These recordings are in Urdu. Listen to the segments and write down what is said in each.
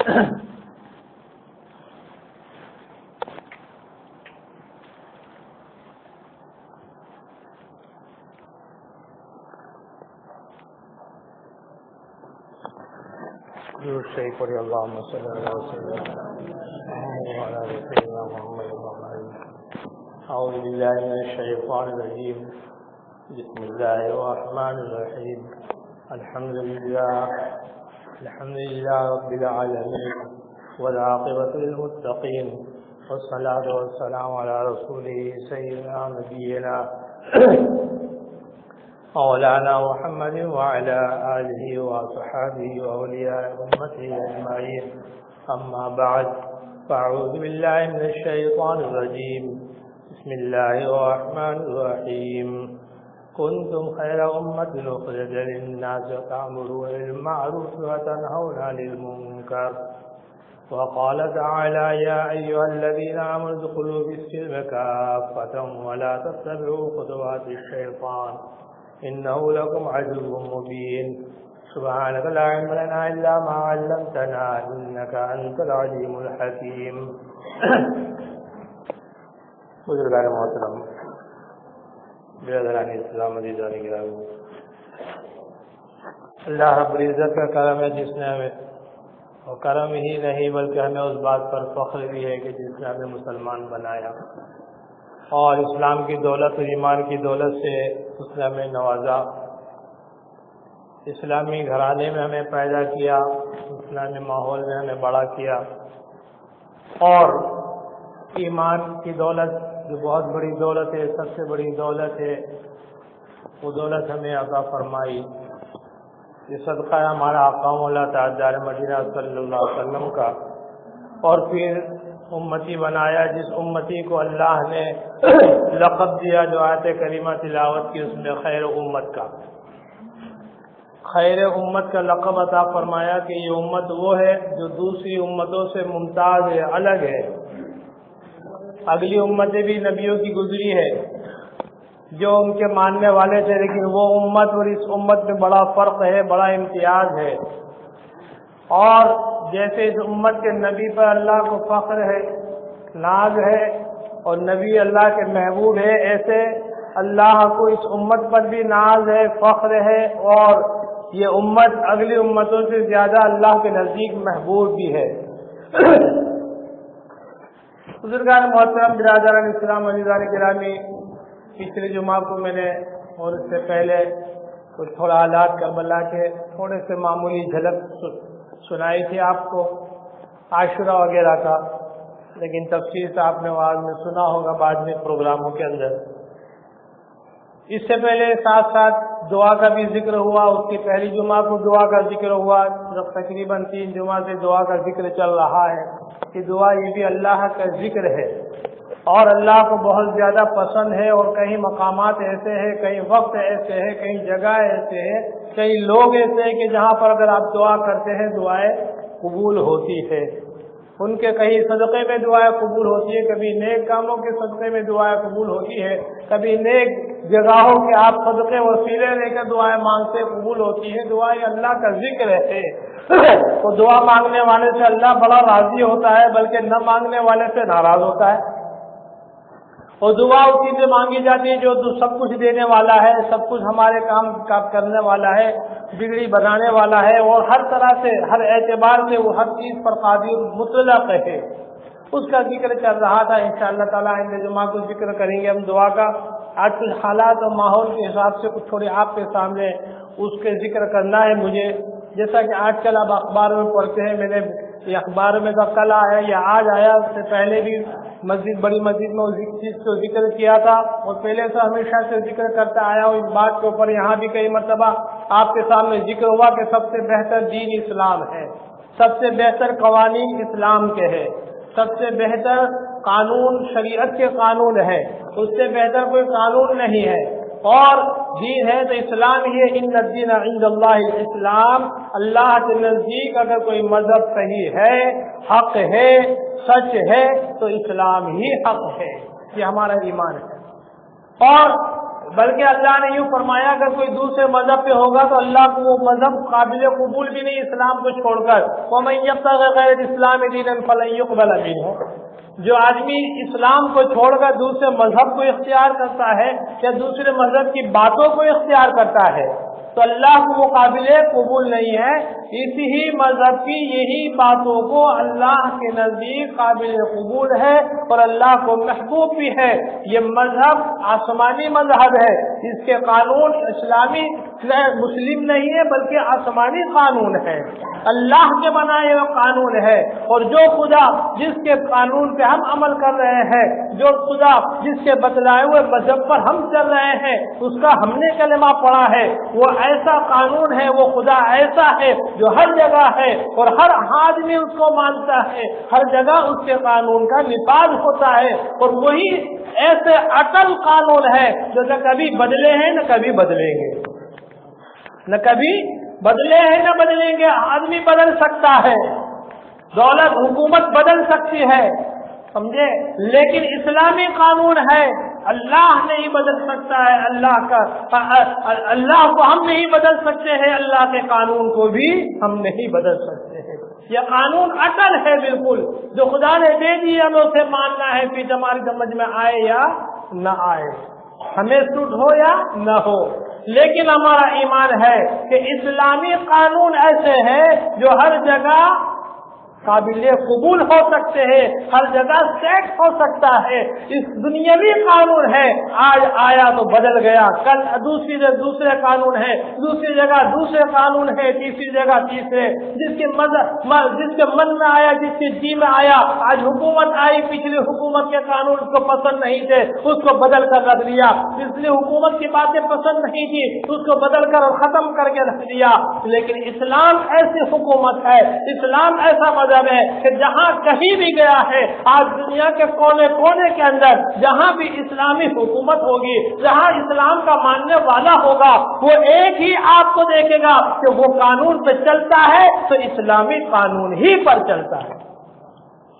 شریف پڑھی اللہم صلی اللہ علیہ وسلم وعلی آل سیدنا محمد اعوذ باللہ من الشیطان الرجیم بسم اللہ الرحمن الرحیم الحمد للہ رب العالمین والعاقبۃ للمتقین والصلاة والسلام علی رسولہ سیدنا نبینا مولانا محمد وعلى آلہ وصحبہ وأولیاء امتہ اجمعین اما بعد فاعوذ باللہ من الشیطان الرجیم بسم اللہ الرحمن الرحیم کنتم خیر امۃ اخرجت للناس تأمرون بالمعروف وتنہون عن المنکر وقال تعالى يا أيها الذين آمنوا ادخلوا في السلم كافة ولا تتبعوا خطوات الشيطان إنه لكم عدو مبين سبحانك لا علم لنا إلا ما علمتنا إنك أنت العليم الحكيم بزرگان محترم برادران اسلام عزیزان گرامی، اللہ رب العزت کا کرم ہے جس نے ہمیں، اور کرم ہی نہیں بلکہ ہمیں اس بات پر فخر بھی ہے کہ جس نے ہمیں مسلمان بنایا اور اسلام کی دولت اور ایمان کی دولت سے اس نے ہمیں نوازا، اسلامی گھرانے میں ہمیں پیدا کیا، اسلامی ماحول میں ہمیں بڑا کیا، اور ایمان کی دولت جو بہت بڑی دولت ہے، سب سے بڑی دولت ہے، وہ دولت ہمیں عطا فرمائی۔ یہ صدقہ ہے ہمارا آقا مولا تاجدار مدینہ صلی اللہ علیہ وسلم کا، اور پھر امتی بنایا جس امتی کو اللہ نے لقب دیا جو آیت کریمہ تلاوت کی، اس میں خیر امت کا لقب عطا فرمایا کہ یہ امت وہ ہے جو دوسری امتوں سے ممتاز ہے، الگ ہے۔ اگلی امتیں بھی نبیوں کی گزری ہے جو ان کے ماننے والے تھے، لیکن وہ امت اور اس امت میں بڑا فرق ہے، بڑا امتیاز ہے۔ اور جیسے اس امت کے نبی پر اللہ کو فخر ہے، ناز ہے، اور نبی اللہ کے محبوب ہے، ایسے اللہ کو اس امت پر بھی ناز ہے، فخر ہے، اور یہ امت اگلی امتوں سے زیادہ اللہ کے نزدیک محبوب بھی ہے۔ بزرگان محترم برادران اسلام عزیزان گرامی، پچھلے جمعہ کو میں نے اور اس سے پہلے کچھ تھوڑا حالات کربلا کے تھوڑے سے معمولی جھلک سنائی تھی آپ کو عاشورہ وغیرہ کا، لیکن تفصیل سے آپ نے آواز میں سنا ہوگا بعد میں پروگراموں کے اندر۔ اس سے پہلے ساتھ ساتھ دعا کا بھی ذکر ہوا، اس کی پہلی جمعہ کو دعا کا ذکر ہوا، تقریباً 3 جمعہ سے دعا کا ذکر چل رہا ہے کہ دعا یہ بھی اللہ کا ذکر ہے اور اللہ کو بہت زیادہ پسند ہے، اور کئی مقامات ایسے ہیں، کئی وقت ایسے ہیں، کئی جگہ ایسے ہیں، کئی لوگ ایسے ہیں کہ جہاں پر اگر آپ دعا کرتے ہیں دعائیں قبول ہوتی ہے۔ ان کے کہیں صدقے میں دعائیں قبول ہوتی ہے، کبھی نیک کاموں کے صدقے میں دعائیں قبول ہوتی ہے، کبھی نیک جگہوں کے آپ صدقے وسیلے لے کر دعائیں مانگتے قبول ہوتی ہے۔ دعائیں اللہ کا ذکر ہے، تو دعا مانگنے والے سے اللہ بڑا راضی ہوتا ہے، بلکہ نہ مانگنے والے سے ناراض ہوتا ہے۔ اور دعا اسی سے مانگی جاتی ہے جو سب کچھ دینے والا ہے، سب کچھ ہمارے کام کرنے والا ہے، بگڑی بنانے والا ہے، اور ہر طرح سے ہر اعتبار سے وہ ہر چیز پر قادر مطلق ہے۔ اس کا ذکر چل رہا تھا، انشاءاللہ تعالیٰ آئندہ جمعہ کو ذکر کریں گے ہم دعا کا۔ آج کل حالات اور ماحول کے حساب سے کچھ تھوڑے آپ کے سامنے اس کے ذکر کرنا ہے مجھے، جیسا کہ آج کل آپ اخباروں میں پڑھتے ہیں، میں نے یہ اخبار میں کا کل آیا یا آج آیا، اس سے پہلے بھی بڑی مسجد میں اس چیز کو ذکر کیا تھا، اور پہلے سے ہمیشہ سے ذکر کرتا آیا ہوں اس بات کے اوپر، یہاں بھی کئی مرتبہ آپ کے سامنے ذکر ہوا کہ سب سے بہتر دین اسلام ہے، سب سے بہتر قوانین اسلام کے ہیں، سب سے بہتر قانون شریعت کے قانون ہے، اس سے بہتر کوئی قانون نہیں ہے، اور دین ہے تو اسلام ہی ہے۔ ان الدین عند اللہ الاسلام، اللہ کے نزدیک اگر کوئی مذہب صحیح ہے، حق ہے، سچ ہے، تو اسلام ہی حق ہے، یہ ہمارا ایمان ہے۔ اور بلکہ اللہ نے یوں فرمایا اگر کوئی دوسرے مذہب پہ ہوگا تو اللہ کو وہ مذہب قابل قبول بھی نہیں اسلام کو چھوڑ کر. وَمَن يَبْتَغِ غَيْرَ الْإِسْلَامِ دِينًا فَلَن يُقْبَلَ مِنْهُ. جو آدمی اسلام کو چھوڑ کر دوسرے مذہب کو اختیار کرتا ہے یا دوسرے مذہب کی باتوں کو اختیار کرتا ہے تو اللہ کو وہ قابل قبول نہیں ہے. اسی ہی مذہب کی یہی باتوں کو اللہ کے نزدیک قابل قبول ہے اور اللہ کو محبوب بھی ہے. یہ مذہب آسمانی مذہب ہے، اس کے قانون اسلامی مسلم نہیں ہے بلکہ آسمانی قانون ہے، اللہ کے بنائے ہوئے قانون ہے. اور جو خدا جس کے قانون پہ ہم عمل کر رہے ہیں، جو خدا جس کے بتلائے ہوئے مذہب پر ہم چل رہے ہیں، اس کا ہم نے کلمہ پڑھا ہے، وہ ایسا قانون ہے، وہ خدا ایسا ہے جو ہر جگہ ہے اور ہر آدمی اس کو مانتا ہے، ہر جگہ اس کے قانون کا نفاذ ہوتا ہے. اور وہی ایسے اٹل قانون ہے جو نہ کبھی بدلے ہیں نہ کبھی بدلیں گے، نہ کبھی بدلے ہیں نہ بدلیں گے. آدمی بدل سکتا ہے، دولت حکومت بدل سکتی ہے، سمجھے، لیکن اسلامی قانون ہے، اللہ نہیں بدل سکتا ہے. اللہ کو ہم نہیں بدل سکتے ہیں، اللہ کے قانون کو بھی ہم نہیں بدل سکتے ہیں. یہ قانون اٹل ہے بالکل، جو خدا نے دے دی ہمیں اسے ماننا ہے، پھر ہماری سمجھ میں آئے یا نہ آئے، ہمیں سوٹ ہو یا نہ ہو. لیکن ہمارا ایمان ہے کہ اسلامی قانون ایسے ہیں جو ہر جگہ قابل قبول ہو سکتے ہیں، ہر جگہ سیٹ ہو سکتا ہے. اس دنیاوی قانون ہے، آج آیا تو بدل گیا، کل دوسری جگہ دوسرے قانون ہے، دوسری جگہ دوسرے قانون ہے، تیسری جگہ تیسرے. جس کے من میں آیا، جس کے جی میں آیا. آج حکومت آئی، پچھلی حکومت کے قانون اس کو پسند نہیں تھے، اس کو بدل کر رکھ دیا. پچھلی حکومت کی باتیں پسند نہیں تھی، اس کو بدل کر اور ختم کر کے رکھ دیا. لیکن اسلام ایسی حکومت ہے، اسلام ایسا مذہب ہے کہ جہاں کہیں بھی گیا ہے، آج دنیا کے کونے کونے کے اندر جہاں بھی اسلامی حکومت ہوگی، جہاں اسلام کا ماننے والا ہوگا، وہ ایک ہی آپ کو دیکھے گا کہ وہ قانون پہ چلتا ہے تو اسلامی قانون ہی پر چلتا ہے.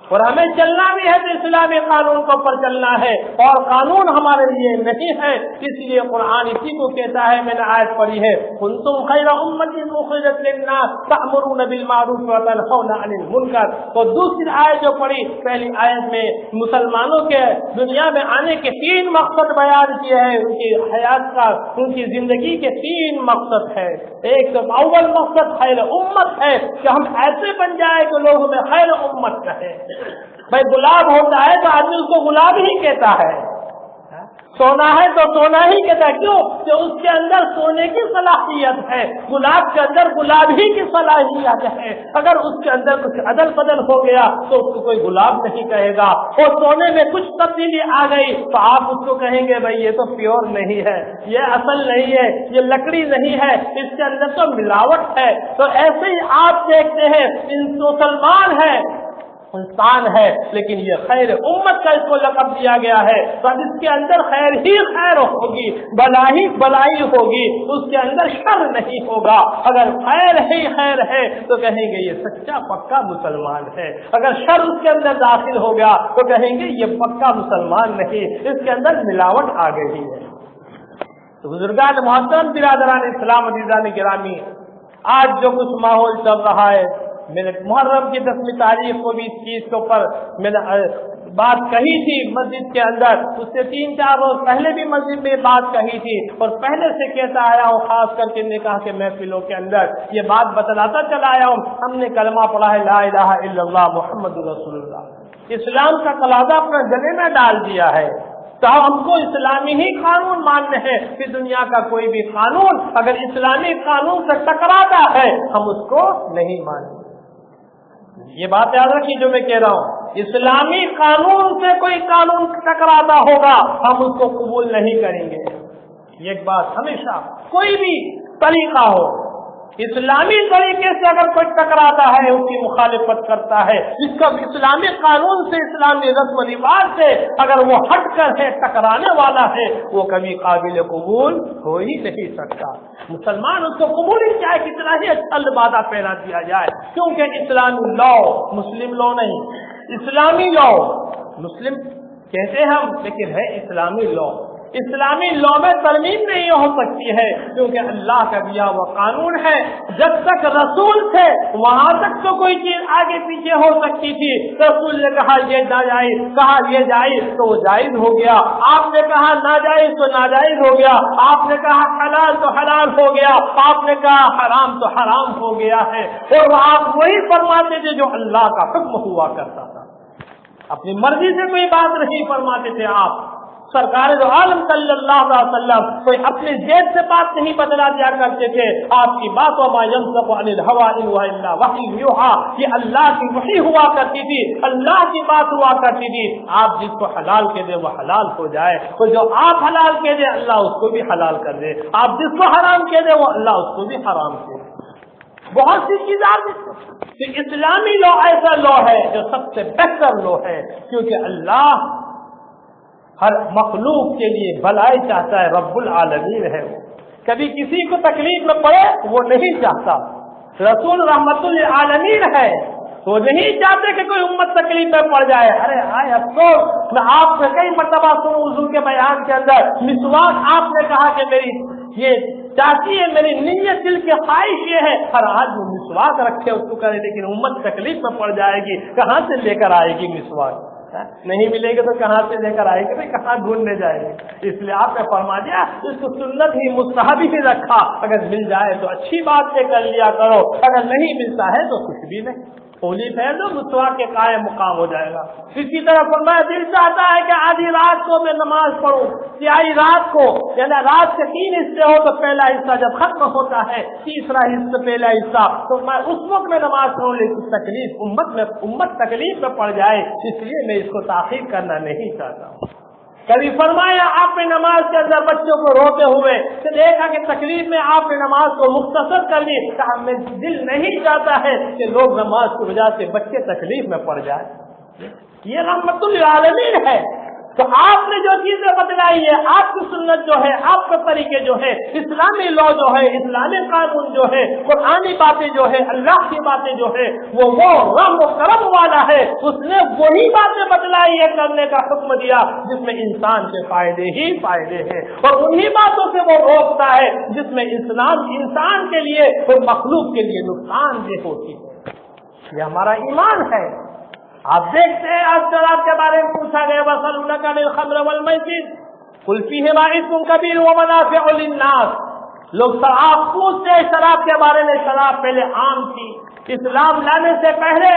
اور ہمیں چلنا بھی ہے تو اسلامی قانون کو پر چلنا ہے، اور قانون ہمارے لیے نہیں ہے. اس لیے قرآن اسی کو کہتا ہے، میں نے آیت پڑھی ہے، کنتم خیر امۃ اخرجت للناس تأمرون بالمعروف وتنہون عن المنکر. تو دوسری آیت جو پڑھی، پہلی آیت میں مسلمانوں کے دنیا میں آنے کے 3 مقصد بیان کیے ہیں. ان کی حیات کا، ان کی زندگی کے 3 مقصد ہے. ایک تو اول مقصد خیر امت ہے کہ ہم ایسے بن جائے کہ لوگ ہمیں خیر امت کہیں. بھائی گلاب ہوتا ہے تو آدمی اس کو گلاب ہی کہتا ہے، سونا ہے تو سونا ہی کہتا ہے. کیوں؟ کہ اس کے اندر سونے کی صلاحیت ہے، گلاب کے اندر گلاب ہی کی صلاحیت ہے. اگر اس کے اندر کچھ عدل بدل ہو گیا تو اس کو کوئی گلاب نہیں کہے گا. اور سونے میں کچھ تبدیلی آ گئی تو آپ اس کو کہیں گے بھائی یہ تو پیور نہیں ہے، یہ اصل نہیں ہے، یہ لکڑی نہیں ہے، اس کے اندر تو ملاوٹ ہے. تو ایسے ہی آپ دیکھتے ہیں مسلمان ہے، انسان ہے، لیکن یہ خیر امت کا اس کو لقب دیا گیا ہے. تو اب اس کے اندر خیر ہی خیر ہوگی، بلائی بلائی ہوگی، اس کے اندر شر نہیں ہوگا. اگر خیر ہی خیر ہے تو کہیں گے یہ سچا پکا مسلمان ہے. اگر شر اس کے اندر داخل ہو گیا تو کہیں گے یہ پکا مسلمان نہیں، اس کے اندر ملاوٹ آ گئی ہے. تو بزرگان محترم، برادران اسلام، عزیزان گرامی، آج جو کچھ ماحول چل رہا ہے، میں نے محرم کی 10ویں تاریخ کو بھی اس چیز کے اوپر میں نے بات کہی تھی مسجد کے اندر. اس سے 3-4 روز پہلے بھی مسجد میں بات کہی تھی، اور پہلے سے کہتا آیا ہوں، خاص کر کے نکاح کے محفلوں کے اندر یہ بات بتلاتا چلا آیا ہوں. ہم نے کلمہ پڑھا ہے لا الہ الا اللہ محمد رسول اللہ، اسلام کا قلادہ اپنے گلے میں ڈال دیا ہے. تو ہم کو اسلامی ہی قانون ماننے ہیں کہ دنیا کا کوئی بھی قانون اگر اسلامی قانون سے ٹکراتا ہے ہم اس کو نہیں مانیں. یہ بات یاد رکھیے جو میں کہہ رہا ہوں، اسلامی قانون سے کوئی قانون ٹکراتا ہوگا ہم اس کو قبول نہیں کریں گے. یہ ایک بات ہمیشہ، کوئی بھی طریقہ ہو، اسلامی طریقے سے اگر کوئی ٹکراتا ہے اس کی مخالفت کرتا ہے، جس کا اسلامی قانون سے، اسلامی رسم و رواج سے اگر وہ ہٹ کر ہے، ٹکرانے والا ہے، وہ کبھی قابل قبول ہو ہی نہیں سکتا. مسلمان اس کو قبول ہی چاہے کتنا ہی اچھا لبادہ پہنا دیا جائے، کیونکہ اسلامی لا، مسلم لا نہیں، اسلامی لا، مسلم کہتے ہیں ہم لیکن ہے اسلامی لا. اسلامی لو میں ترمیم نہیں ہو سکتی ہے، کیونکہ اللہ کا دیا وہ قانون ہے۔ جب تک رسول تھے وہاں تک تو کوئی چیز آگے پیچھے ہو سکتی تھی، رسول نے کہا یہ ناجائز، کہا یہ جائز تو وہ جائز ہو گیا، آپ نے کہا ناجائز تو ناجائز ہو گیا، آپ نے کہا حلال تو حلال ہو گیا، آپ نے کہا حرام تو حرام ہو گیا ہے۔ اور وہ آپ وہی فرماتے تھے جو اللہ کا حکم ہوا کرتا تھا، اپنی مرضی سے کوئی بات نہیں فرماتے تھے آپ۔ سرکار دو عالم صلی اللہ علیہ وسلم کوئی اپنی ذات سے بات نہیں بدلا دیا کرتے تھے، آپ کی بات وما ينطق عن الهوى ان هو الا وحی یوحى، یہ اللہ کی وحی ہوا کرتی تھی، اللہ کی بات ہوا کرتی تھی۔ آپ جس کو حلال کہہ دیں وہ حلال ہو جائے، تو جو آپ حلال کہہ دیں اللہ اس کو بھی حلال کر دے، آپ جس کو حرام کہہ دیں وہ اللہ اس کو بھی حرام کہہ دے۔ بہت سی چیزیں اسلامی لو ایسا لو ہے جو سب سے بہتر لو ہے، کیونکہ اللہ ہر مخلوق کے لیے بھلائی چاہتا ہے، رب العالمین ہے وہ، کبھی کسی کو تکلیف میں پڑے وہ نہیں چاہتا۔ رسول رحمت للعالمین ہے، وہ نہیں چاہتے کہ کوئی امت تکلیف میں پڑ جائے۔ ارے آئے افسوس، میں آپ سے کئی مرتبہ سنوں وضو کے بیان کے اندر مسواک آپ نے کہا کہ میری یہ چاہتی ہے، میری نیت دل کی خواہش یہ ہے، ہر آج وہ مسواک رکھے اس کو کرے، لیکن امت تکلیف میں پڑ جائے گی، کہاں سے لے کر آئے گی مسواک؟ نہیں ملے گا تو کہاں سے لے کر آئے گی، کہاں ڈھونڈنے جائے گی؟ اس لیے آپ نے فرما دیا اس کو سنت ہی مستحب ہی رکھا، اگر مل جائے تو اچھی بات سے کر لیا کرو، اگر نہیں ملتا ہے تو کچھ بھی نہیں، ہولی پھیر دو، مسواک کے قائم مقام ہو جائے گا۔ اسی طرح فرمایا دل چاہتا ہے کہ آدھی رات کو میں نماز پڑھوں، تیسری رات کو، یعنی رات کے 3 حصے ہو تو پہلا حصہ جب ختم ہوتا ہے تیسرا حصہ پہلا حصہ تو میں اس وقت میں نماز پڑھوں، لیکن تکلیف امت تکلیف میں پڑ جائے اس لیے میں اس کو تاخیر کرنا نہیں چاہتا ہوں۔ کبھی فرمایا آپ نے نماز کے اندر بچوں کو روتے ہوئے کہ دیکھا کہ تکلیف میں آپ نے نماز کو مختصر کر لی، کہا میں دل نہیں چاہتا ہے کہ لوگ نماز کی وجہ سے بچے تکلیف میں پڑ جائے، یہ رحمت للعالمین ہے۔ تو آپ نے جو چیزیں بتلائی ہے، آپ کی سنت جو ہے، آپ کے طریقے جو ہے، اسلامی لا جو ہے، اسلامی قانون جو ہے، قرآنی باتیں جو ہے، اللہ کی باتیں جو ہے، وہ رحم و کرم والا ہے، اس نے وہی باتیں بتلائی ہے، کرنے کا حکم دیا جس میں انسان کے فائدے ہی فائدے ہیں، اور انہی باتوں سے وہ روکتا ہے جس میں اسلام انسان کے لیے اور مخلوق کے لیے نقصان دہ ہوتی ہے۔ یہ ہمارا ایمان ہے۔ آپ دیکھتے ہیں آج شراب کے بارے میں پوچھا گیا وَيَسْأَلُونَكَ عَنِ الْخَمْرِ وَالْمَيْسِرِ قُلْ فِيهِمَا إِثْمٌ كَبِيرٌ وَمَنَافِعُ لِلنَّاسِ، لوگ شراب پوچھتے ہیں شراب کے بارے میں، شراب پہلے عام تھی، اسلام لانے سے پہلے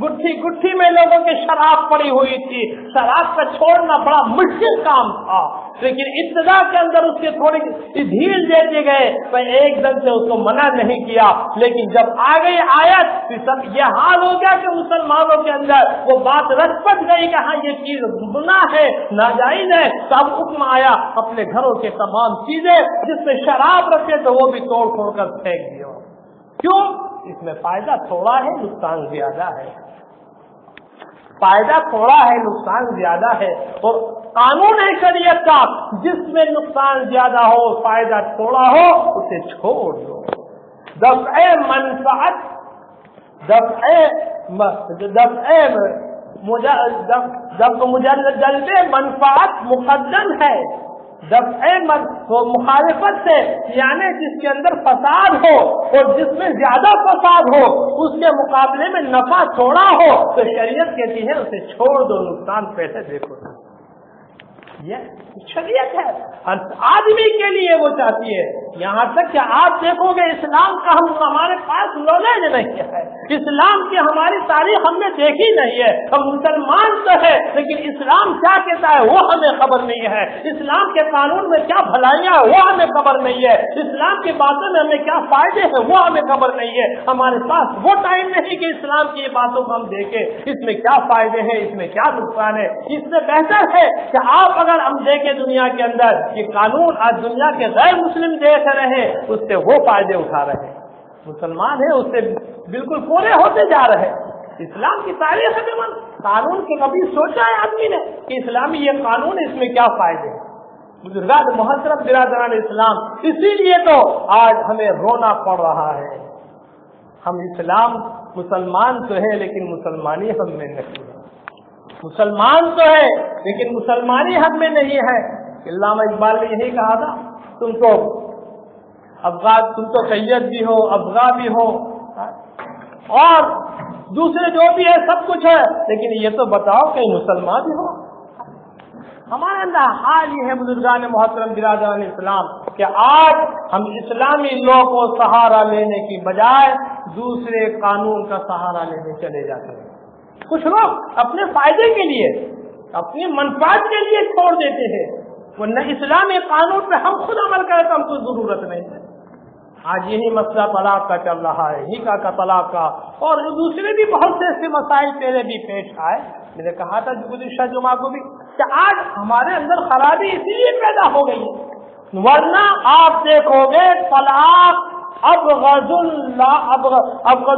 گٹھی گٹھی میں لوگوں کی شراب پڑی ہوئی تھی، شراب کا چھوڑنا بڑا مشکل کام تھا، لیکن ابتدا کے اندر اس کے تھوڑی ڈھیل دے دیے گئے، میں ایک دم سے اس کو منع نہیں کیا، لیکن جب آ گئی آیت سب یہ حال ہو گیا کہ مسلمانوں کے اندر وہ بات رچ پٹ گئی کہ ہاں یہ چیز گناہ ہے، ناجائز ہے، تب حکم آیا اپنے گھروں کے تمام چیزیں جس میں شراب رکھے تو وہ بھی توڑ پھوڑ کر پھینک دیا۔ کیوں؟ اس میں فائدہ تھوڑا ہے، نقصان زیادہ ہے، فائدہ تھوڑا ہے، نقصان زیادہ ہے، اور قانون ہے شریعت کا جس میں نقصان زیادہ ہو فائدہ تھوڑا ہو اسے چھوڑ دو۔ دفع منفعت جلب منفعت مقدم ہے، مخالفت سے یعنی جس کے اندر فساد ہو اور جس میں زیادہ فساد ہو اس کے مقابلے میں نفع تھوڑا ہو تو شریعت کہتی ہے اسے چھوڑ دو، نقصان پیسے دیکھو، یہ شریعت ہے، ہر آدمی کے لیے وہ چاہتی ہے۔ یہاں تک کہ آپ دیکھو گے اسلام کا ہمارے پاس نالج نہیں ہے، اسلام کی ہماری تاریخ ہم نے دیکھی نہیں ہے، ہم مسلمان تو ہے لیکن اسلام کیا کہتا ہے وہ ہمیں خبر نہیں ہے، اسلام کے قانون میں کیا بھلائیاں وہ ہمیں خبر نہیں ہے، اسلام کی باتوں میں ہمیں کیا فائدے ہیں وہ ہمیں خبر نہیں ہے، ہمارے پاس وہ ٹائم نہیں کہ اسلام کی باتوں کو ہم دیکھیں اس میں کیا فائدے ہیں، اس میں کیا نقصان ہے۔ اس سے بہتر ہے کہ آپ اگر ہم دیکھیں دنیا کے اندر یہ قانون آج دنیا کے غیر مسلم دیکھ رہے اس سے وہ فائدے اٹھا رہے ہیں، مسلمان ہیں اس سے بالکل پورے ہوتے جا رہے ہیں۔ اسلام کی تاریخ میں قانون کے کبھی سوچا ہے آدمی نے کہ اسلامی یہ قانون اس میں کیا فائدے ہیں؟ بزرگان محترم برادران اسلام، اسی لیے تو آج ہمیں رونا پڑ رہا ہے، ہم اسلام مسلمان تو ہے لیکن مسلمانی ہم میں نہیں ہے، مسلمان تو ہے لیکن مسلمانی ہم میں نہیں ہے، علامہ اقبال نے یہی کہا تھا، تم تو سید بھی ہو، افغا بھی ہو اور دوسرے جو بھی ہے سب کچھ ہے، لیکن یہ تو بتاؤ کہ مسلمان بھی ہو۔ ہمارے اندر حال یہ ہے بزرگان محترم برادران اسلام کہ آج ہم اسلامی لو کو سہارا لینے کی بجائے دوسرے قانون کا سہارا لینے چلے جاتے ہیں۔ کچھ لوگ اپنے فائدے کے لیے، اپنی منفعت کے لیے چھوڑ دیتے ہیں، ورنہ اسلامی قانون پہ ہم خود عمل کریں تو ہم کو ضرورت نہیں ہے۔ آج یہی مسئلہ طلاق کا چل رہا ہے، نکاح کا طلاق کا، اور دوسرے بھی بہت سے ایسے مسائل پہلے بھی پیش آئے۔ میں نے کہا تھا گزشتہ جمعہ کو بھی کہ آج ہمارے اندر خرابی اسی لیے پیدا ہو گئی ہے، ورنہ آپ دیکھو گے طلاق ابغض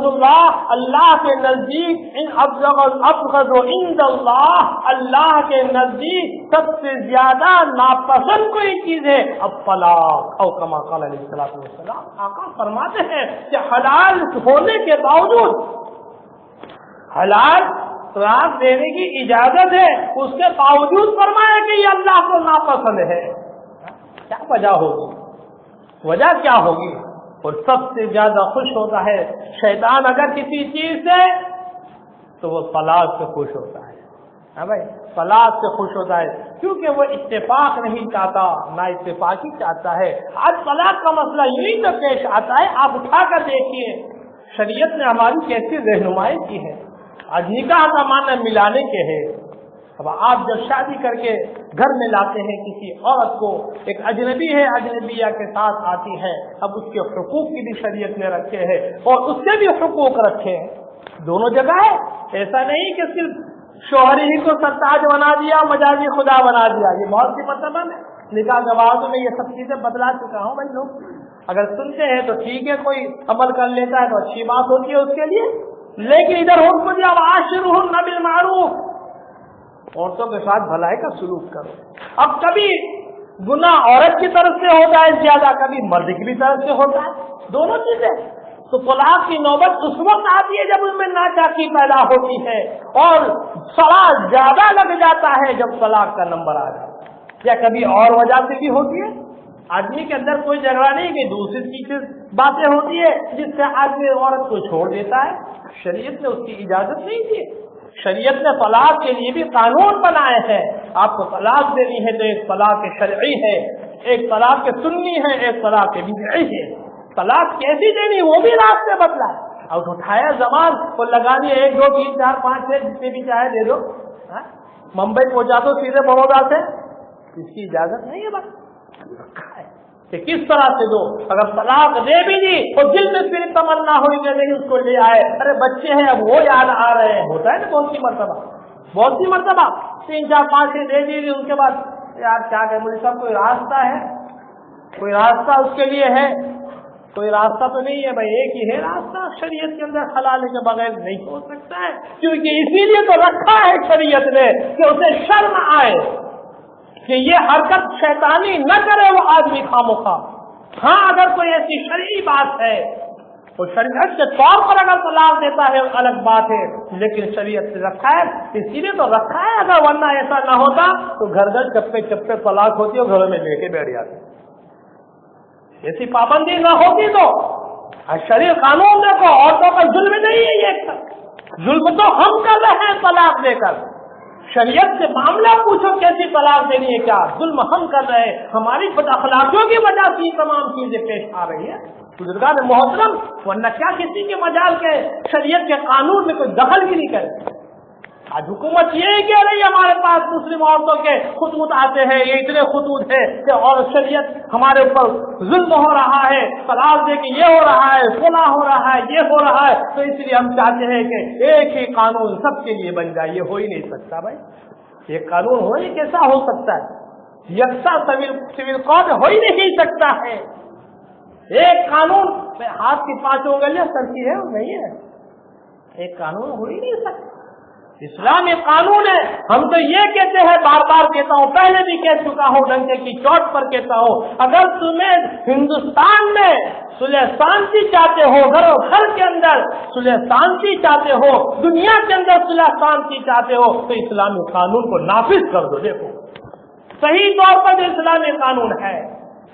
اللہ، اللہ کے نزدیک ابغض عند اللہ، اللہ کے نزدیک سب سے زیادہ ناپسند کوئی چیز ہے اب طلاق، او کما قال علیہ الصلوۃ والسلام۔ آقا فرماتے ہیں کہ حلال ہونے کے باوجود، حلال طلاق دینے کی اجازت ہے، اس کے باوجود فرمایا کہ یہ اللہ کو ناپسند ہے۔ کیا وجہ ہوگی؟ وجہ کیا ہوگی؟ اور سب سے زیادہ خوش ہوتا ہے شیطان اگر کسی چیز سے، تو وہ طلاق سے خوش ہوتا ہے۔ ہاں بھائی، طلاق سے خوش ہوتا ہے کیونکہ وہ اتفاق نہیں چاہتا، نہ اتفاقی چاہتا ہے۔ آج طلاق کا مسئلہ یوں تو پیش آتا ہے، آپ اٹھا کر دیکھیے شریعت نے ہماری کیسی رہنمائی کی ہے۔ آج نکاح کا معنی ملانے کے ہے۔ اب آپ جب شادی کر کے گھر میں لاتے ہیں کسی عورت کو، ایک اجنبی ہے، اجنبیہ کے ساتھ آتی ہے، اب اس کے حقوق کی بھی شریعت نے رکھے ہیں اور اس سے بھی حقوق رکھے ہیں، دونوں جگہ ہے۔ ایسا نہیں کہ صرف شوہر ہی کو سرتاج بنا دیا، مجازی خدا بنا دیا۔ یہ بہت سی مرتبہ میں نکاح گواہوں میں یہ سب چیزیں بدلا چکا ہوں۔ بھائی لوگ اگر سنتے ہیں تو ٹھیک ہے، کوئی عمل کر لیتا ہے تو اچھی بات ہوتی ہے اس کے لیے، لیکن ادھر حکم دیا وعاشرہن بالمعروف، عورتوں کے ساتھ بھلائی کا سلوک کرو۔ اب کبھی گناہ عورت کی طرف سے ہوتا ہے زیادہ، کبھی مرد کی بھی طرف سے ہوتا ہے، دونوں چیزیں۔ تو طلاق کی نوبت اس وقت آتی ہے جب ان میں ناچاکی پیدا ہوتی ہے، اور سڑا زیادہ لگ جاتا ہے جب طلاق کا نمبر آ جاتا ہے، یا کبھی اور وجہ سے بھی ہوتی ہے۔ آدمی کے اندر کوئی جھگڑا نہیں کہ دوسری چیزیں باتیں ہوتی ہے جس سے آدمی عورت کو چھوڑ دیتا ہے، شریعت نے اس کی اجازت نہیں دی۔ شریعت نے طلاق کے لیے بھی قانون بنائے ہیں۔ آپ کو طلاق دینی ہے تو ایک طلاق شرعی ہے، ایک طلاق سنی ہے، ایک طلاق بدعی ہے۔ طلاق کیسی دینی وہ بھی راستے بتلائے، اور اٹھایا زمان کو لگانی 1 2 3 4 5 6 جتنے بھی چاہے دے دو، ممبئی پہنچا دو سیدھے بڑودا سے، اس کی اجازت نہیں ہے۔ بس رکھا ہے کہ کس طرح سے دو۔ اگر طلاق دے بھی دی اور دل میں پھر تمنا ہوئی کہ نہیں اس کو لے آئے، ارے بچے ہیں اب وہ یاد آ رہے ہیں، ہوتا ہے نا بہت سی مرتبہ 3 4 5 دے دی، ان کے بعد یار کیا کہ مجھے سب کوئی راستہ ہے، کوئی راستہ اس کے لیے ہے، کوئی راستہ تو نہیں ہے بھائی، ایک ہی ہے راستہ شریعت کے اندر، حلال کے بغیر نہیں ہو سکتا ہے، کیونکہ اسی لیے تو رکھا ہے شریعت نے کہ اسے شرم آئے کہ یہ حرکت شیطانی نہ کرے وہ آدمی خامخواہ۔ ہاں اگر کوئی ایسی شرعی بات ہے تو شریعت کے طور پر اگر طلاق دیتا ہے الگ بات ہے، لیکن شریعت سے رکھا ہے، اسی لیے تو رکھا ہے۔ اگر ورنہ ایسا نہ ہوتا تو گھر گھر چپے چپے طلاق ہوتی اور گھروں میں لے کے بیٹھ جاتے، ایسی پابندی نہ ہوتی تو۔ شرعی قانون دیکھو، عورتوں کا ظلم نہیں ہے یہ، ظلم تو ہم کر رہے ہیں طلاق دے کر۔ شریعت سے معاملہ پوچھو کیسی طلاق دینی ہے، کیا ظلم ہم کر رہے ہیں، ہماری بد اخلاقیوں کی وجہ سے یہ تمام چیزیں پیش آ رہی ہیں۔ بزرگان محترم، ورنہ کیا کسی کے مجال کے شریعت کے قانون میں کوئی دخل بھی نہیں کرے۔ آج حکومت یہی کہہ رہی ہے ہمارے پاس مسلم عورتوں کے خطوط آتے ہیں، یہ اتنے خطوط ہیں کہ اور شریعت ہمارے اوپر ظلم ہو رہا ہے، طلاق دے کے یہ ہو رہا ہے، فلاں ہو رہا ہے، یہ ہو رہا ہے، تو اس لیے ہم چاہتے ہیں کہ ایک ہی قانون سب کے لیے بن جائے۔ یہ ہو ہی نہیں سکتا بھائی، یہ قانون ہو ہی کیسا ہو سکتا ہے؟ یکساں سول کوڈ ہو ہی نہیں سکتا ہے۔ ایک قانون ہاتھ کی 5 انگلیاں سرکی ہے نہیں ہے، ایک قانون ہو ہی نہیں سکتا۔ اسلام ایک قانون ہے۔ ہم تو یہ کہتے ہیں، بار بار کہتا ہوں، پہلے بھی کہہ چکا ہوں، ڈنکے کی چوٹ پر کہتا ہوں، اگر تمہیں ہندوستان میں صلح شانتی چاہتے ہو، گھر کے اندر صلح شانتی چاہتے ہو، دنیا کے اندر صلح شانتی چاہتے ہو، تو اسلامی قانون کو نافذ کر دو۔ دیکھو صحیح طور پر جو اسلامی قانون ہے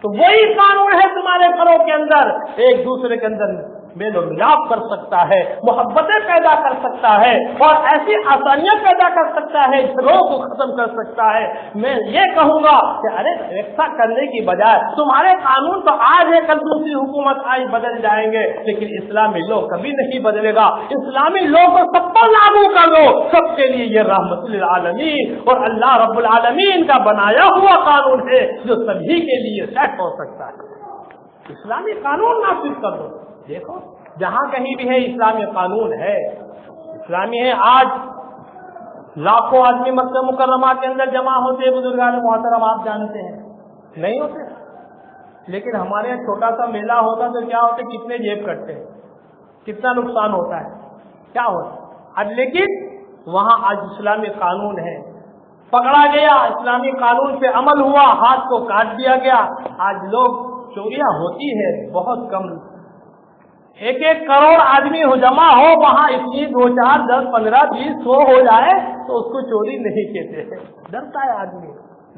تو وہی قانون ہے تمہارے گھروں کے اندر ایک دوسرے کے اندر میل و ملاپ کر سکتا ہے، محبتیں پیدا کر سکتا ہے اور ایسی آسانیاں پیدا کر سکتا ہے، جھگڑوں کو ختم کر سکتا ہے۔ میں یہ کہوں گا کہ ارے ایسا کرنے کی بجائے تمہارے قانون تو آج ہے کل دوسری حکومت آئی بدل جائیں گے، لیکن اسلامی لوگ کبھی نہیں بدلے گا۔ اسلامی لوگ کو سب پر لاگو کر دو، سب کے لیے یہ رحمت للعالمین اور اللہ رب العالمین کا بنایا ہوا قانون ہے جو سبھی کے لیے سیٹ ہو سکتا ہے۔ اسلامی قانون نافذ کر دو۔ دیکھو جہاں کہیں بھی ہے اسلامی قانون ہے، اسلامی ہے۔ آج لاکھوں آدمی مکہ مکرمہ کے اندر جمع ہوتے، بزرگان محترم آپ جانتے ہیں نہیں ہوتے، لیکن ہمارے یہاں چھوٹا سا میلہ ہوتا تو کیا ہوتا، کتنے جیب کٹتے، کتنا نقصان ہوتا ہے، کیا ہوتا ہے۔ لیکن وہاں آج اسلامی قانون ہے، پکڑا گیا، اسلامی قانون پہ عمل ہوا، ہاتھ کو کاٹ دیا گیا۔ آج لوگ چوریاں ہوتی ہے بہت کم، 1-1 کروڑ آدمی ہو جمع ہو وہاں، اتنی 2 4 10 15 20 100 ہو جائے تو اس کو چوری نہیں کہتے ہیں، ڈرتا ہے آدمی،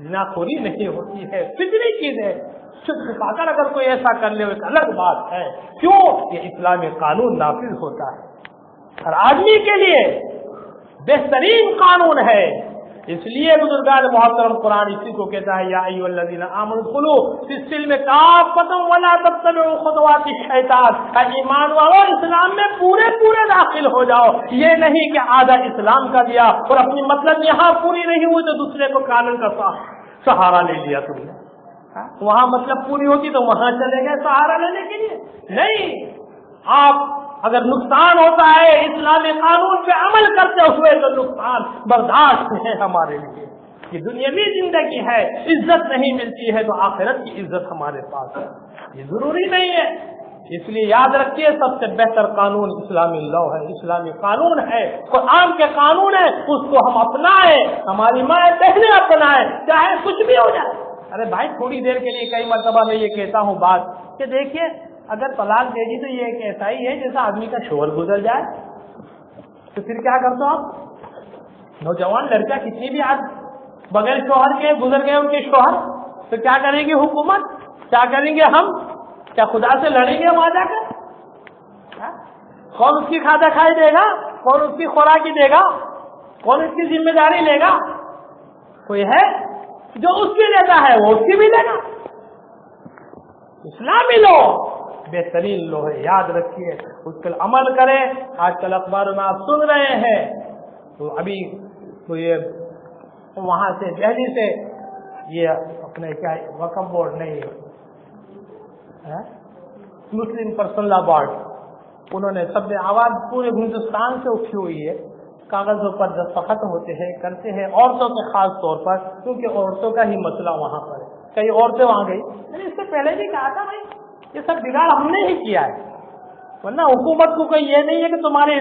زناخوری نہیں ہوتی ہے، فطری چیز ہے۔ چھپ چھپا کر اگر کوئی ایسا کر لے ایک الگ بات ہے، کیوں؟ یہ اسلامی قانون نافذ ہوتا ہے، ہر آدمی کے لیے بہترین قانون ہے۔ اس لیے بزرگان محترم قرآن اسی کو کہتا ہے، یا ایھا الذین آمنوا ادخلوا فی السلم کافۃ ولا تتبعوا خطوات الشیطان، ایمان والو اسلام میں پورے داخل ہو جاؤ۔ یہ نہیں کہ آدھا اسلام کا دیا اور اپنی مطلب یہاں پوری نہیں ہوئی تو دوسرے کو قانون کا سہارا لے لیا تم نے، وہاں مطلب پوری ہوتی تو وہاں چلے گئے سہارا لینے کے لیے نہیں۔ آپ اگر نقصان ہوتا ہے اسلامی قانون پہ عمل کرتے ہوئے تو نقصان برداشت ہے ہمارے لیے۔ یہ دنیاوی زندگی ہے، عزت نہیں ملتی ہے تو آخرت کی عزت ہمارے پاس ہے، یہ ضروری نہیں ہے۔ اس لیے یاد رکھیے سب سے بہتر قانون اسلامی لاء ہے، اسلامی قانون ہے، قرآن کے قانون ہے، اس کو ہم اپنائیں، ہماری ماں بہنیں اپنائیں، چاہے کچھ بھی ہو جائے۔ ارے بھائی تھوڑی دیر کے لیے کئی مرتبہ میں یہ کہتا ہوں بات کہ دیکھیے اگر طلاق دے دی تو یہ ایک ایسا ہی ہے جیسا آدمی کا شوہر گزر جائے، تو پھر کیا کرتے ہو آپ؟ نوجوان لڑکا کتنی بھی آج بغیر شوہر کے گزر گئے ان کے شوہر، تو کیا کریں گے حکومت، کیا کریں گے ہم، کیا خدا سے لڑیں گے وہاں جا کر؟ کون اس کی کھادا کھائی دے گا، کون اس کی خوراکی دے گا، کون اس کی ذمہ داری لے گا؟ کوئی ہے جو اس کی لیتا ہے وہ اس کی بھی لے گا۔ اسلامی لو بہترین لو ہے، یاد رکھیے اس پر عمل کریں۔ آج کل اخباروں میں آپ سن رہے ہیں تو ابھی تو یہ وہاں سے دہلی سے یہ اپنے کیا وقف بورڈ نہیں مسلم پرسنل لا بورڈ، انہوں نے سب آواز پورے ہندوستان سے اٹھی ہوئی ہے، کاغذوں پر دستخط ہوتے ہیں کرتے ہیں، عورتوں کے خاص طور پر، کیونکہ عورتوں کا ہی مسئلہ وہاں پر ہے، کئی عورتیں وہاں گئی۔ میں نے اس سے پہلے بھی کہا تھا بھائی یہ سب بگاڑ ہم نے ہی کیا ہے، ورنہ حکومت کو کوئی یہ نہیں ہے کہ تمہارے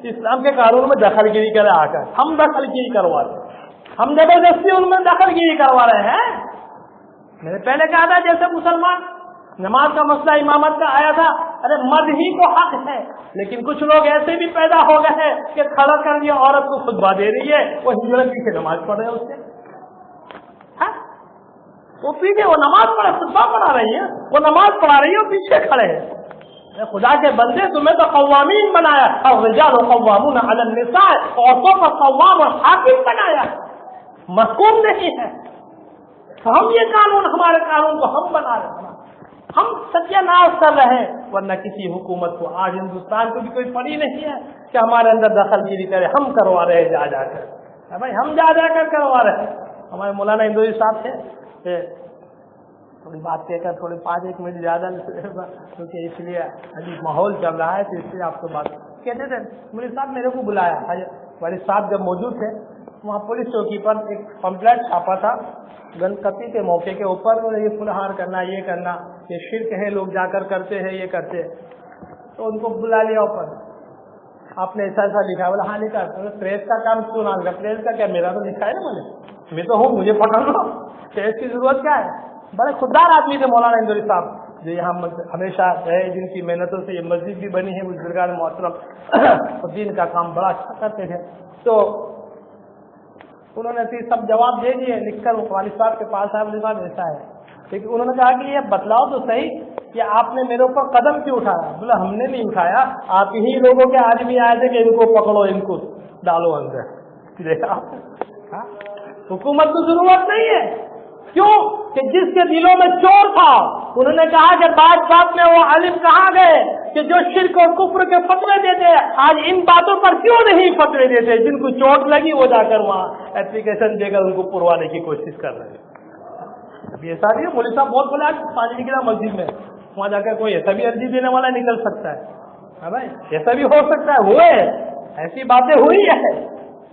اسلام کے قانون میں دخل گیری کرے، آ کر ہم دخل گیری کرواتے، ہم زبردستی ان میں دخل گیری کروا رہے ہیں۔ میں نے پہلے کہا تھا جیسے مسلمان نماز کا مسئلہ امامت کا آیا تھا، ارے مرد ہی کو حق ہے، لیکن کچھ لوگ ایسے بھی پیدا ہو گئے ہیں کہ کھڑا کر دیا عورت کو خطبہ دے رہی ہے، وہ ہجرت پیچھے نماز پڑھ رہے ہیں، اس سے وہ پیچھے وہ نماز پڑھا خطبہ پڑھا رہی ہے، وہ نماز پڑھا رہی ہے، وہ پیچھے کھڑے ہیں۔ خدا کے بندے تمہیں تو قوامین بنایا، الرجال قوامون علی النساء، عورتوں کا قوام اور حاکم بنایا، محکوم نہیں ہے۔ ہم یہ قانون ہمارے قانون کو ہم بنا رہے ہیں، ہم ستیہ ناش کر رہے ہیں، ورنہ کسی حکومت کو آج ہندوستان کو بھی کوئی پڑی نہیں ہے کہ ہمارے اندر دخل گیری کرے، ہم کروا رہے ہیں جا جا کر، بھائی ہم جا جا کر کروا رہے ہیں۔ ہمارے مولانا اندوری صاحب تھے، تھوڑی بات کہہ کر تھوڑے 5-1 منٹ زیادہ کیونکہ اس لیے ابھی ماحول چل رہا ہے تو اس لیے آپ کو بات کہتے تھے۔ مولوی صاحب میرے کو بلایا، والد صاحب جب موجود تھے وہاں پولیس چوکی پر ایک پمفلیٹ چھاپا تھا گنپتی کے موقع کے اوپر، یہ فلہار کرنا، یہ کرنا، یہ شرک ہے، لوگ جا کر کرتے ہیں، یہ کرتے ہیں، تو ان کو بلا لیا اوپر، آپ نے ایسا ایسا لکھا، بولا ہاں لکھا، پریس کا کام کیوں نہ لکھا، پریس کا کیا، میرا تو لکھا ہے نا، میں تو ہوں، مجھے پکڑ لو، پریس کی ضرورت کیا ہے۔ بڑے خوددار آدمی تھے مولانا اندوری صاحب، جو یہاں ہمیشہ رہے، جن کی محنتوں سے یہ مسجد بھی بنی ہے، بزرگان محترم اور دین کا کام بڑا اچھا کرتے تھے۔ تو انہوں نے سب جواب دے دیے لکھ کر والد صاحب کے پاس آئے، صاحب ایسا ہے، لیکن انہوں نے کہا کہ یہ بتلاؤ تو صحیح کہ آپ نے میرے اوپر قدم کیوں اٹھایا؟ بولا ہم نے نہیں اٹھایا، آپ ہی لوگوں کے آدمی آئے تھے کہ ان کو پکڑو، ان کو ڈالو اندر۔ دیکھا، حکومت کو ضرورت نہیں ہے، کیوں کہ جس کے دلوں میں چور تھا انہوں نے کہا کہ بات میں وہ عالم کہاں گئے کہ جو شرک اور کفر کے فتوے دیتے، آج ان باتوں پر کیوں نہیں فتوے دیتے؟ جن کو چوٹ لگی وہ جا کر وہاں اپلیکیشن دے کر ان کو پروانے کی کوشش کر رہے ہیں۔ ابھی ایسا نہیں ہے، مولوی صاحب بہت بولا پانی نکلا مسجد میں، وہاں جا کر کوئی ایسا بھی عرضی دینے والا نکل سکتا ہے، بھائی ایسا بھی ہو سکتا ہے، ہوئے ایسی باتیں ہوئی ہے،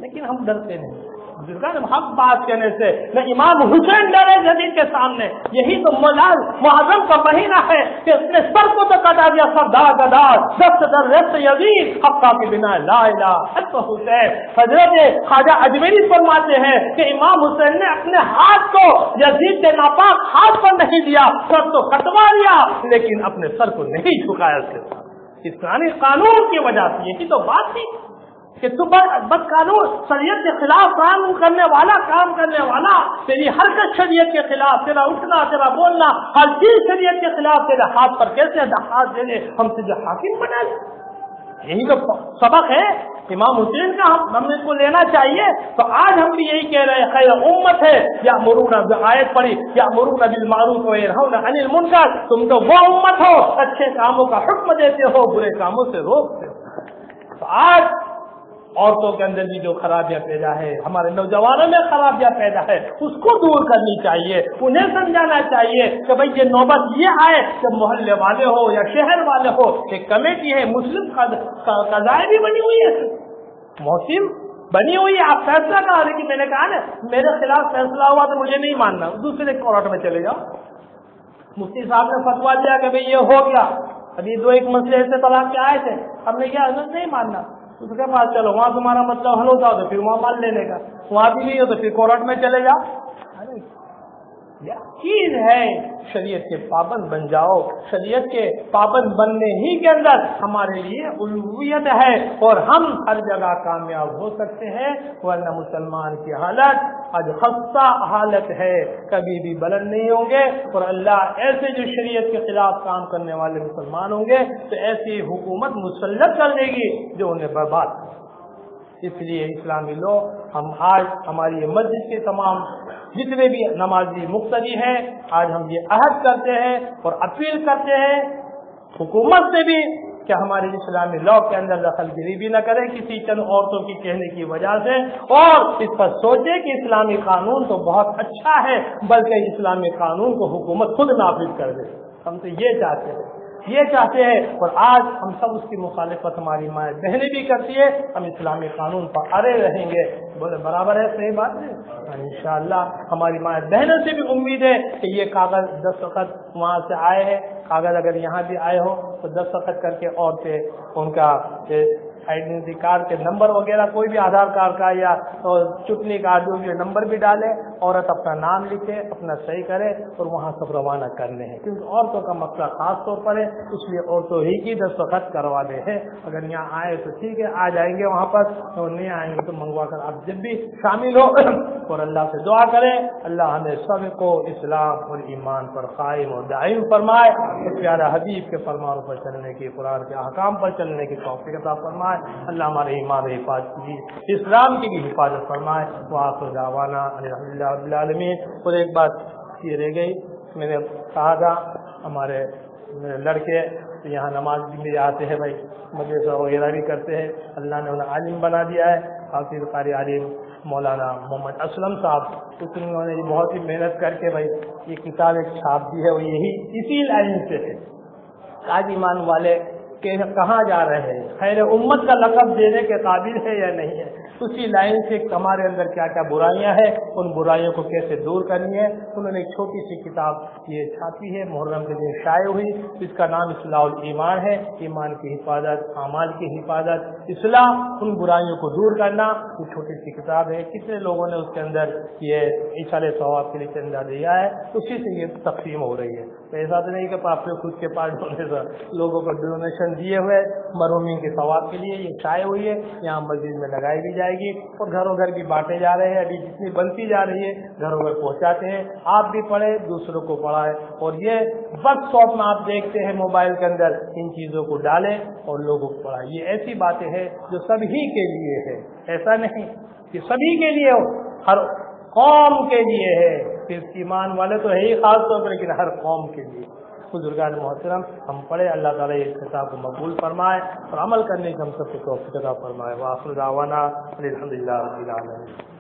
لیکن ہم ڈرتے نہیں۔ بزرگان حق بات کہنے سے نہ امام حسین ڈرے جدید کے سامنے، یہی تو محرم کا مہینہ ہے کہ اس نے سر کو تو کٹا دیا، سب دار گدار دست در رست یزید حقا کے بنا لا الہ الا حسین۔ حضرت خواجہ اجمیری فرماتے ہیں کہ امام حسین نے اپنے ہاتھ کو یزید کے ناپاک ہاتھ پر نہیں دیا، سر تو کٹوا دیا لیکن اپنے سر کو نہیں جھکایا۔ اس کے ساتھ اسلامی قانون کی وجہ سے یہی تو بات تھی کہ تو بد قانون شریعت کے خلاف کام کرنے والا تیری حرکت شریعت کے خلاف، تیرا اٹھنا تیرا بولنا ہر چیز شریعت کے خلاف، تیرے ہاتھ پر کیسے ہاتھ دے لے، ہم سے جو حاکم بنا لے۔ یہی تو سبق ہے امام حسین کا، ہم اس کو لینا چاہیے۔ تو آج ہم بھی یہی کہہ رہے ہیں، خیر امت ہے یا مرون آیت پڑھی یا مرون بالمعروف وینہون عن المنکر، تم تو وہ امت ہو اچھے کاموں کا حکم دیتے ہو، برے کاموں سے روکتے ہو۔ تو آج عورتوں کے اندر بھی جو خرابیاں پیدا ہے، ہمارے نوجوانوں میں خرابیاں پیدا ہے، اس کو دور کرنی چاہیے، انہیں سمجھانا چاہیے کہ بھئی یہ نوبت یہ آئے کہ محلے والے ہو یا شہر والے ہو، ایک کمیٹی ہے مسلم قضائے بھی بنی ہوئی ہے، محسن بنی ہوئی ہے، آپ فیصلہ کرا رہے کہ میں نے کہا نا میرے خلاف فیصلہ ہوا تو مجھے نہیں ماننا، دوسرے کورٹ میں چلے جاؤ۔ مفتی صاحب نے فتویٰ دیا کہ بھئی یہ ہو گیا، ابھی دو ایک مسئلے سے طلاق کے آئے تھے، ہم نے کیا نہیں ماننا، اس کے پاس چلو، وہاں تمہارا مسئلہ حل ہوتا ہو تو پھر وہاں مان لینے کا، وہاں بھی نہیں ہو تو پھر کورٹ میں چلے جاؤ۔ چیز ہے شریعت کے پابند بن جاؤ، شریعت کے پابند بننے ہی کے اندر ہمارے لیے الوہیت ہے اور ہم ہر جگہ کامیاب ہو سکتے ہیں، ورنہ مسلمان کی حالت آج خستہ حالت ہے، کبھی بھی بلند نہیں ہوں گے، اور اللہ ایسے جو شریعت کے خلاف کام کرنے والے مسلمان ہوں گے تو ایسی حکومت مسلط کر دے گی جو انہیں برباد کر۔ اس لیے اسلامی لوگ ہم آج ہماری مسجد کے تمام جتنے بھی نمازی مقتدی ہیں، آج ہم یہ عہد کرتے ہیں اور اپیل کرتے ہیں حکومت سے بھی کہ ہمارے اسلامی لاء کے اندر دخل گیری بھی نہ کرے کسی چند عورتوں کی کہنے کی وجہ سے، اور اس پر سوچے کہ اسلامی قانون تو بہت اچھا ہے، بلکہ اسلامی قانون کو حکومت خود نافذ کر دے۔ ہم تو یہ چاہتے ہیں اور آج ہم سب اس کی مخالفت ہماری ماں بہنیں بھی کرتی ہے، ہم اسلامی قانون پر اڑے رہیں گے۔ بولے برابر ہے، صحیح بات ہے، انشاءاللہ ہماری ماں بہنوں سے بھی امید ہے کہ یہ کاغذ دستخط وہاں سے آئے ہیں، کاغذ اگر یہاں بھی آئے ہو تو دستخط کر کے عورتیں ان کا آئیڈینٹی کارڈ کے نمبر وغیرہ کوئی بھی آدھار کارڈ کا یا چٹنی کارڈ جو بھی نمبر بھی ڈالے، عورت اپنا نام لکھے، اپنا صحیح کرے اور وہاں سب روانہ کرنے ہیں، کیونکہ عورتوں کا مسئلہ خاص طور پر ہے، اس لیے عورتوں ہی کی دستخط کروانے ہیں۔ اگر یہاں آئے تو ٹھیک ہے، آ جائیں گے وہاں پر، اور نہیں آئیں گے تو منگوا کر آپ جب بھی شامل ہو اور اللہ سے دعا کریں اللہ ہمیں سب کو اسلام اور ایمان پر قائم اور دائم فرمائے، اور پیارا حبیب کے فرمانوں پر چلنے کی، قرآن کے احکام پر چلنے کی توفیق عطا فرمائے۔ اللہ ہمارے ایمان حفاظت کی، اسلام کی بھی حفاظت فرمائے۔ وآخر دعوانا الحمدللہ رب العالمین۔ اور ایک بات یہ رہ گئی، میں نے کہا تھا ہمارے لڑکے یہاں نماز بھی آتے ہیں بھائی، مدرسہ وغیرہ بھی کرتے ہیں، اللہ نے انہیں عالم بنا دیا ہے، حافظ قاری عالم مولانا محمد اسلم صاحب، انہوں نے بہت ہی محنت کر کے بھائی یہ کتاب ایک چھاپ دی ہے، وہ یہی اسی لائن سے ہے، قاضی ایمان والے کہ کہاں جا رہے ہیں، خیر امت کا لقب دینے کے قابل ہے یا نہیں ہے، اسی لائن سے ہمارے اندر کیا کیا برائیاں ہیں، ان برائیوں کو کیسے دور کرنی ہے۔ انہوں نے ایک چھوٹی سی کتاب یہ چھاپی ہے، محرم کے دن شائع ہوئی، اس کا نام اصلاح الایمان ہے، ایمان کی حفاظت، اعمال کی حفاظت، اصلاح، ان برائیوں کو دور کرنا، یہ چھوٹی سی کتاب ہے۔ کتنے لوگوں نے اس کے اندر یہ ایصال ثواب کے لیے چندہ دیا ہے، اسی سے یہ تقسیم ہو رہی ہے۔ تو ایسا تو نہیں کہ اپنے خود کے پاس لوگوں کو ڈونیشن دیے ہوئے مرحومین کے ثواب کے لیے یہ چھائے ہوئی ہے، یہاں مسجد میں لگائی بھی جائے گی اور گھروں گھر بھی بانٹے جا رہے ہیں، ابھی جتنی بنتی جا رہی ہے گھروں گھر پہنچاتے ہیں، آپ بھی پڑھیں دوسروں کو پڑھائیں، اور یہ ورک شاپ میں آپ دیکھتے ہیں موبائل کے اندر ان چیزوں کو ڈالیں اور لوگوں کو پڑھائیں، یہ ایسی باتیں ہیں جو سبھی کے لیے ہے، ایسا نہیں کہ سبھی کے لیے ہو، ہر قوم کے لیے ہے، صرف ایمان والے تو ہے ہی خاص طور پر، لیکن ہر قوم کے لیے۔ بزرگان محترم ہم پڑھے، اللہ تعالیٰ اس کتاب کو مقبول فرمائے اور عمل کرنے کی ہم سب کو توفیق عطا فرمائے۔ وآخر دعوانا الحمدللہ رب العالمین۔